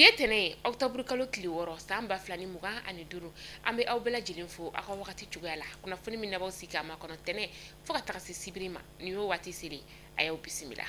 Biye tene octobre kalo tili woro samba flani muga ani duru ambe aw bela jilin fo aka wakati cogoya la kuna foni min nabaw sika ma kono tene fo ka taga se sibiri ma ni yo wati siri ayaw bisimila.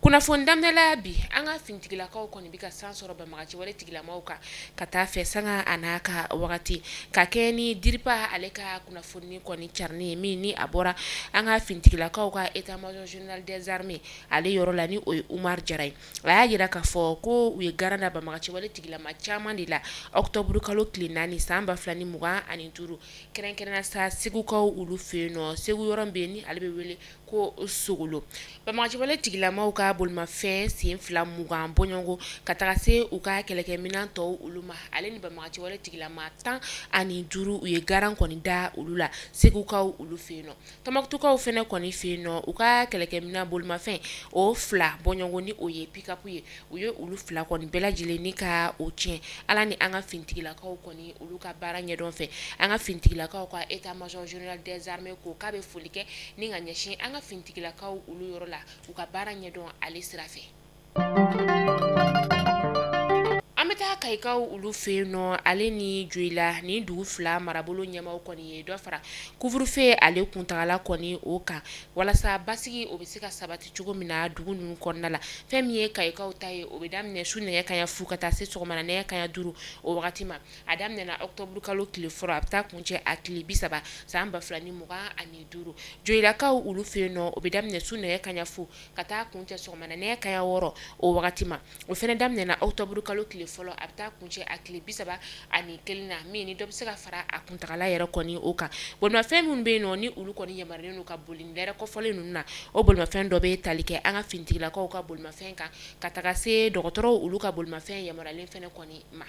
Kuna fondamnela bi anga fintigila kaw koni bika sansoro ba magaci wale tigila mauka kata fe sanga anaka wakati ka keni diripa aleka kuna fonni koni charni mini abora anga fintigila kaw ka état major général des armées ale yoro lani o Umar Jaray aya jira ka fo ko wi garanda ba magaci wale tigila ma chama dila octobre kalo klinani samba flani muga ani turu kerenkena sa sigu kaw ulu feno sigu yoron beni albe wele ko sugulu ba magaci wale tigila mauka bolma fen sin fila mugan bonyongo kataka se uka keleke minan to uluma ale ni ba magaci wale tigila ma tan ani duru uye garan koni da ulula segu kaw ulu feno tamaktu kaw fene koni feno uka keleke minan bolma fen o fla bonyongo ni oye pikapu ye uye ulu fla koni bela jile ni ka o tien ala ni anga fintigila kaw koni ulu ka bara nyedon fe anga fintigila kaw ka état major général des armées ko ka be folike ni nga nyeshin anga fintigila kaw ulu yoro la uka bara nyedon ale sirafe ameta kaikaw ulu feno ale ni juila ni dugu fila marabolo nyamaw koni ye do fara couvre-feu ale kuntagala koni o kan walasa basigi o be se ka sabati cogo mina dugu nu konna la femi kaikaw taye o be damne su nege kanya fu kata se sogomana nege kanya duru o wakati ma adamne na octobre kalo kile foro abta kunche akili bisaba samba flani muga ani duru juila kaw ulu feno o be damne su nege kanya fu kata kunche sogomana nege kanya woro o wakati ma o fene damne na octobre kalo kile folo abta kunche akili bisaba ani kelina mini do se ka fara akuntagala yere koni oka bolma fem mun be no ni ulu koni yamarne no ka bolin dere ko fole nunna o bolma fem do be talike anga fintigila ko ka bolma fem ka kataga se dokotoro ulu ka bolma fem yamaralen fene koni ma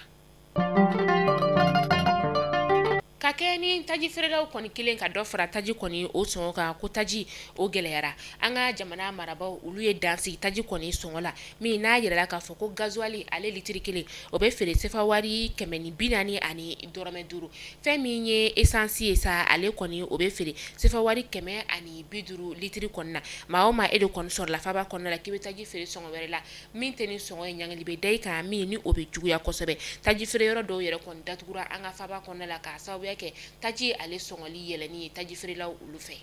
kakeni taji ferelaw koni kilen ka do fara taji koni o songo ka ko taji o gelera anga jamana marabaw ulu ye dansi taji koni songo la mi na yira ka fo ko gasoil ale litri kile o be fere sefa wari kemeni binani ani dorame duru femi nye essence sa ale koni o be fere sefa wari keme ani biduru litri konna ma o ma edo kon sor la faba konna la kibe taji fere songo were la min teni songo nyangali be dai ka mi ni o be juguya kosobe taji fere yoro do yere kon datugura anga faba konna la ka sabu ke taji ale songoli yeleni taji ferelaw ulu fe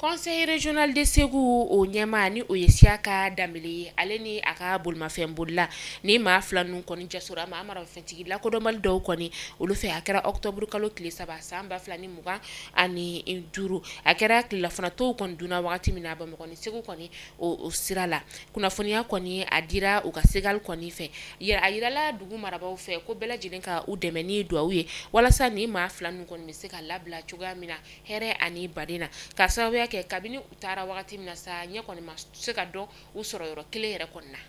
Conseil régional de Ségou o nyama ni o yesiaka damile ale ni aka bolma fembulla ni ma flanu koni jasura ma amara fentigi la ko do mal do koni ulu fe akara octobre kalo kile saba samba flani muga ani duru akara kila fana to kon duna wakati mina ba mo koni Ségou koni o sirala kuna fonia koni adira o ka segal koni fe ayira la dugu marabaw fe ko bela jilenka u demeni do awie wala sa ni ma flanu koni miseka labla chuga mina here ani badina kasawe ke kabini utara wakati mina sa nya koni ma se ka do u soro yoro kile yere konna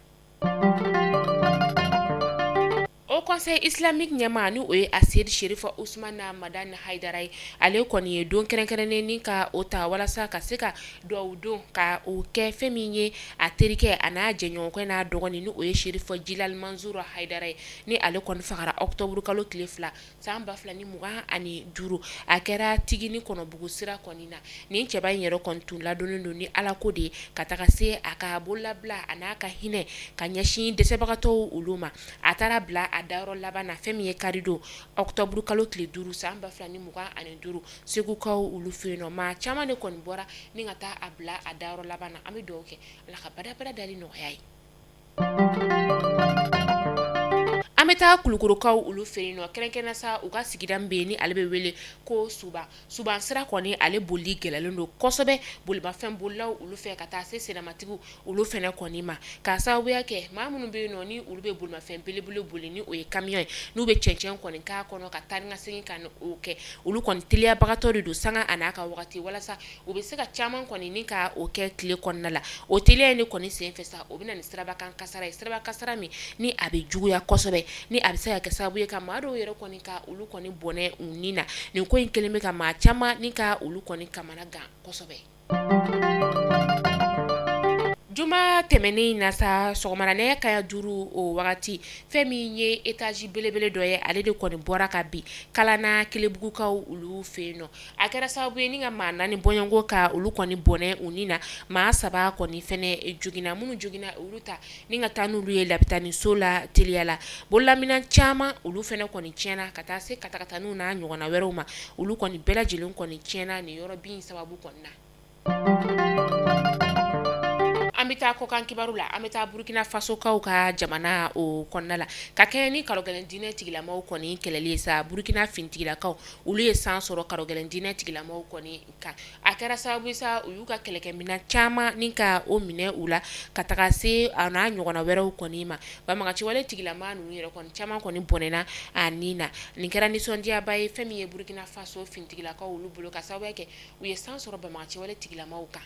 au conseil islamique nyamani o Asir Sherifa Ousmane Madan Haidaray ale koni don kerenkerene ni ka ota wala sa ka se ka do ka o ke feminye aterike ana jenyon ko na dogoni ni o Sherifa Jilal Mansour Haidaray ni ale koni fagara octobre kalo klefla samba fla ni muga ani duru akera tigini kono bugu sira koni na ni cheba yero kontun la dono ni ala kode kataka se aka bolla bla anaka hine kanyashi desebagato uluma atara bla adaro labana femi karido octobre kalo kile duru samba flani muga ani duru segu kaw ulu feno ma chama ne kon bora ni ngata abla adaro labana ami doke la ka bada dali no yai ameta kulukurukaw ulu ferino kerenkena sa uga sigidam beni alebe wele ko suba sira koni ale boli gelalendo kosobe bolba fem bollaw ulu fe kata se senamatigu ulu fene koni ma ka sa we yake mamunu be no ni ulu be bolma fem belebele bolini o ye camion nu be chenchen koni ka kono ka tanga singi kan oke ulu kon tilia bagatori do sanga anaka wakati wala sa ube seka chaman koni ni ka oke kle konna la o tilia ni koni se fesa obina ni siraba kan kasara mi ni abe jugu ya kosobe ni abisa ka sabu ye ka maro yero koni ka ulu koni bone unina ni ko inkeleme ka ma chama ni ka ulu koni kamana ga kosobe Juma tɛmɛnen na sa sɔgɔmara nɛgɛ kaya 5 o wagati fɛn min ye étage belebele dɔ ye ale de kɔni bɔra ka bin Kalana Kelebugukaw olu fɛ yen nɔ a kɛra sababu ye ni ka maa 4 bɔɲɔgɔnko ka olu kɔni bɔnɛ u ni na maa 3 kɔni fɛnɛ jogina minnu jogina olu ta ni ka taa n'olu ye lapitaniso la teliya la bololaminɛn caman olu fɛnɛ kɔni tiɲɛna ka taa se katakataninw n'a ɲɔgɔnna wɛrɛw ma olu kɔni bɛɛ lajɛlen kɔni tiɲɛna nin yɔrɔ bin sababu kɔni na. An bɛ taa kɔkan kibaru la an bɛ taa Burkina Faso kaw ka jamana o kɔnɔna la ka kɛɲɛ ni karogɛlɛn diinɛ tigilamaw kɔni kɛlɛli ye sa Burkina fintigilakaw olu ye san sɔrɔ karogɛlɛn diinɛ tigilamaw kɔni kan a kɛra sababu ye sa u y'u ka kɛlɛkɛminɛn caman ni ka o minɛ u la ka taga se a n'a ɲɔgɔnna wɛrɛw kɔni ma banbagaciwale tigilama ninnu yɛrɛ kɔni caman kɔni bɔnɛna a nin na nin kɛra nisɔndiyaba ye fɛn min ye Burkina Faso fintigilakaw olu bolo ka sababu kɛ u ye san sɔrɔ banbagaciwale tigilamaw kan.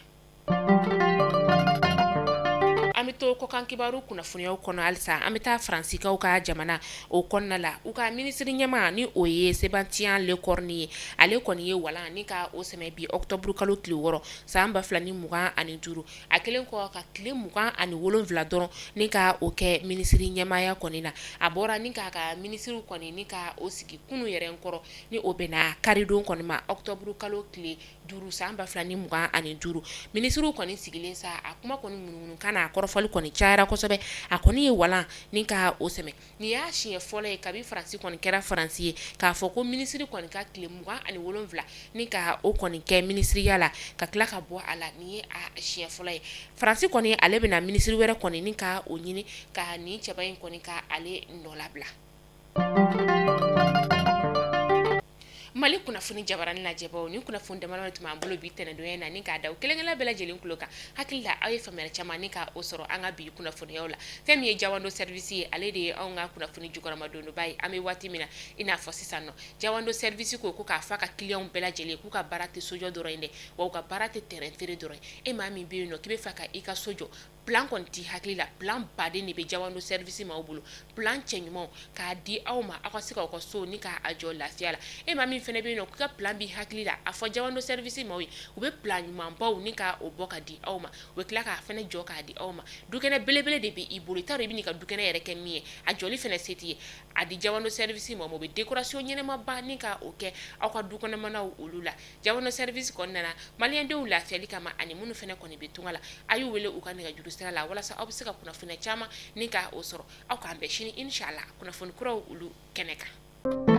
An bɛ to kɔkan kibaru kunnafoniyaw kɔnɔ halisa an bɛ taa Faransikaw ka jamana o kɔnɔna la u ka minisiri ɲɛma ni o ye Sébastien Lecornu ye ale kɔni ye walan ni ka o sɛmɛ bi octobre kalo tile 6 san 2025 a kelen kɔ ka tile 27 dɔrɔn ni ka o kɛ minisiri ɲɛmaya kɔni na a bɔra ni ka minisiriw kɔni ni ka o sigi kunu yɛrɛ kɔrɔ ni o bɛna karidon kɔni ma octobre kalo tile 5 san 2025 minisiriw kɔni sigilen sa a kuma kɔni munumunu kana kɔrɔfɔli kɔni cayara kosɛbɛ a kɔni ye walan ni ka o sɛmɛ ni y'a siɲɛ fɔlɔ ye kabi Faransi kɔni kɛra Faransi ye k'a fɔ ko minisiri kɔni ka tile 27 ni ka o kɔni kɛ minisiriya la ka tila ka bɔ a la ni ye a siɲɛ fɔlɔ ye Faransi kɔni ale bɛna minisiri wɛrɛ kɔni ni ka o ɲini ka ni cɛba in kɔni ka ale nɔ labila. Mali kunnafoni jabarani lajɛbaw ni kunnafoni damadɔ tun b'an bolo bi tɛnɛndonya na ni k'a da kelenkelen bɛɛ lajɛlen kulo kan hakili la aw ye faamuyali caman ni ka o sɔrɔ an ka bi kunnafoniyaw la fɛn min ye Jawando service ye ale de ye anw ka kunnafoni jukɔrɔma dondoba ye an bɛ waati min na i n'a fɔ sisan nɔ Jawando service ko k'a fɔ a ka clients bɛɛ lajɛlen k'u ka baara tɛ sojɔ dɔrɔn ye dɛ wa u ka baara tɛ terrain feere dɔrɔn ye e maa min bɛ yen nɔ k'i bɛ fɛ ka i ka so jɔ plan kɔni t'i hakili la plan baden de bɛ Jawando service maaw bolo plan cɛ ɲumanw k'a di aw ma aw ka se k'aw ka so ni k'a jɔ lafiya la e maa min fɛnɛ bɛ yen nɔ k'i ka plan b'i hakili la a fɔ Jawando service maaw ye u bɛ plan ɲumanbaw ni ka o bɔ ka di aw ma u bɛ tila k'a fɛnɛ jɔ k'a di aw ma dukɛnɛ belebele de bɛ i bolo i t'a dɔn i bɛ n'i ka dukɛnɛ yɛrɛ kɛ min ye a jɔli fɛnɛ se t'i ye a di Jawando service maaw ma u bɛ décoration ɲɛnɛmaba ni ka o kɛ aw ka dukɔnɔmanaw olu la Jawando service kɔnɔna na maliyɛndenw lafiyali kama ani minnu fɛnɛ kɔni bɛ tunga la a y'u wele u ka nɛgɛjuru sira la walasa aw bɛ se ka kunnafoniya caman ni ka o sɔrɔ aw k'an bɛn sini inshallah kunnafoni kuraw olu kɛnɛ kan.